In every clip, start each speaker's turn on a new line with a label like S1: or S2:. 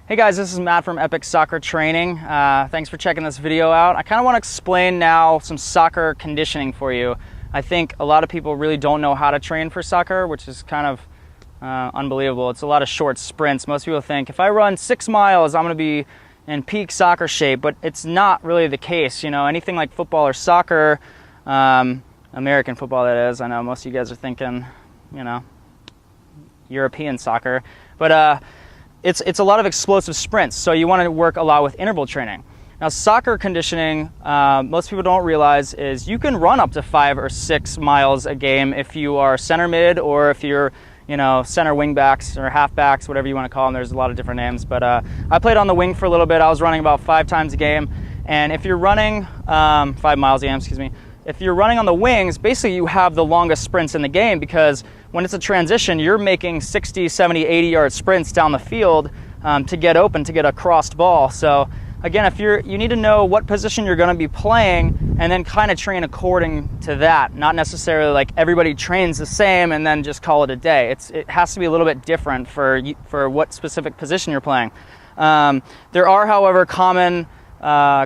S1: Hey guys, this is Matt from Epic Soccer Training. Thanks for checking this video out. I kind of want to explain now some soccer conditioning for you. I think a lot of people really don't know how to train for soccer, which is kind of unbelievable. It's a lot of short sprints. Most people think if I run 6 miles, I'm going to be in peak soccer shape, but it's not really the case. You know, anything like football or soccer, American football that is. I know most of you guys are thinking, you know, European soccer, but it's a lot of explosive sprints, so you want to work a lot with interval training. Now, soccer conditioning, most people don't realize, is you can run up to 5 or 6 miles a game if you are center mid, or if you're, you know, center wing backs or half backs, whatever you want to call them. There's a lot of different names, but I played on the wing for a little bit. I was running about 5 times a game, and if you're running 5 miles a game, excuse me, if you're running on the wings, basically you have the longest sprints in the game, because when it's a transition, you're making 60, 70, 80-yard sprints down the field to get open, to get a crossed ball. So again, you need to know what position you're going to be playing, and then kind of train according to that. Not necessarily like everybody trains the same and then just call it a day. It has to be a little bit different for what specific position you're playing. There are, however, common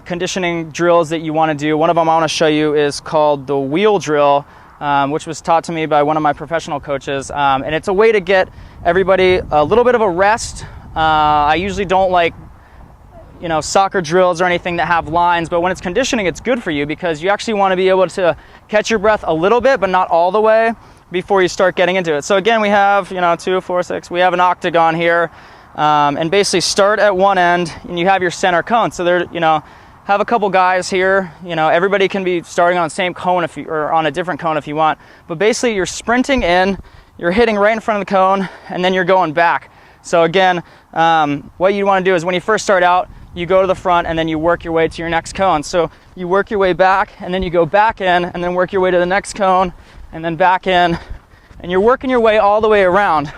S1: conditioning drills that you want to do. One of them I want to show you is called the wheel drill, which was taught to me by one of my professional coaches, and it's a way to get everybody a little bit of a rest. I usually don't like, you know, soccer drills or anything that have lines, but when it's conditioning, it's good for you, because you actually want to be able to catch your breath a little bit, but not all the way, before you start getting into it. So again, we have, you know, 2, 4, 6, we have an octagon here. And basically start at one end, and you have your center cone. So there, you know, have a couple guys here. You know, everybody can be starting on the same cone or on a different cone if you want. But basically, you're sprinting in, you're hitting right in front of the cone, and then you're going back. So again, what you want to do is when you first start out, you go to the front, and then you work your way to your next cone. So you work your way back, and then you go back in, and then work your way to the next cone, and then back in. And you're working your way all the way around.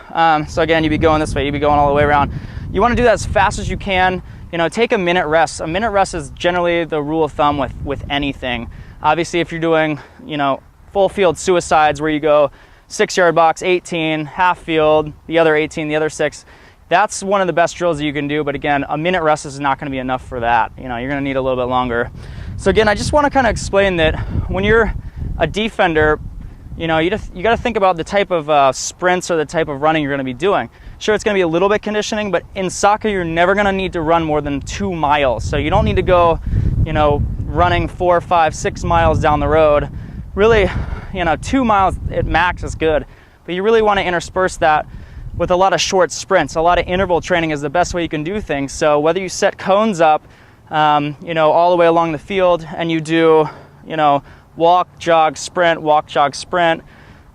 S1: So again, you'd be going this way, you'd be going all the way around. You want to do that as fast as you can. You know, take a minute rest. A minute rest is generally the rule of thumb with anything. Obviously, if you're doing, you know, full field suicides where you go 6-yard box, 18, half field, the other 18, the other 6, that's one of the best drills that you can do. But again, a minute rest is not going to be enough for that. You know, you're going to need a little bit longer. So again, I just want to kind of explain that when you're a defender, you know, you got to think about the type of sprints or the type of running you're going to be doing. Sure, it's going to be a little bit conditioning, but in soccer, you're never going to need to run more than 2 miles. So you don't need to go, you know, running 4, 5, 6 miles down the road. Really, you know, 2 miles at max is good, but you really want to intersperse that with a lot of short sprints. A lot of interval training is the best way you can do things. So whether you set cones up, you know, all the way along the field, and you do, you know, walk, jog, sprint, walk, jog, sprint.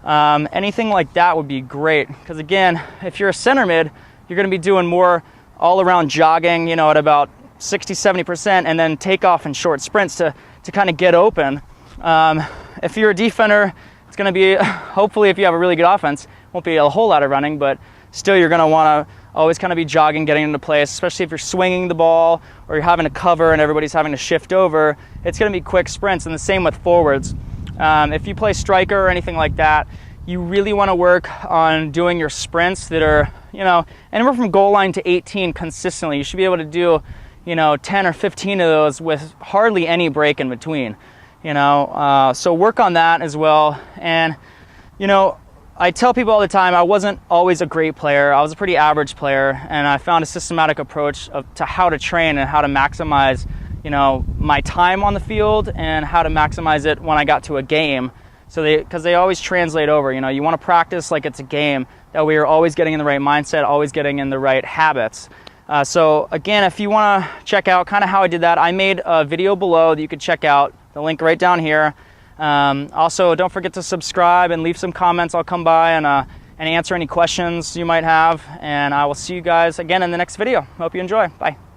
S1: Anything like that would be great, because again, if you're a center mid, you're going to be doing more all around jogging, you know, at about 60, 70%, and then take off in short sprints to kind of get open. If you're a defender, it's going to be, hopefully if you have a really good offense, won't be a whole lot of running, but still you're going to want to always kind of be jogging, getting into place, especially if you're swinging the ball or you're having to cover and everybody's having to shift over. It's going to be quick sprints, and the same with forwards. If you play striker or anything like that, you really want to work on doing your sprints that are, you know, anywhere from goal line to 18 consistently. You should be able to do, you know, 10 or 15 of those with hardly any break in between, you know. So work on that as well. And, you know, I tell people all the time, I wasn't always a great player. I was a pretty average player, and I found a systematic approach to how to train and how to maximize, you know, my time on the field and how to maximize it when I got to a game. So because they always translate over. You know, you want to practice like it's a game. That way you're always getting in the right mindset, always getting in the right habits. So again, if you want to check out kind of how I did that, I made a video below that you could check out. The link right down here. Also, don't forget to subscribe and leave some comments. I'll come by and answer any questions you might have, and I will see you guys again in the next video. Hope you enjoy. Bye.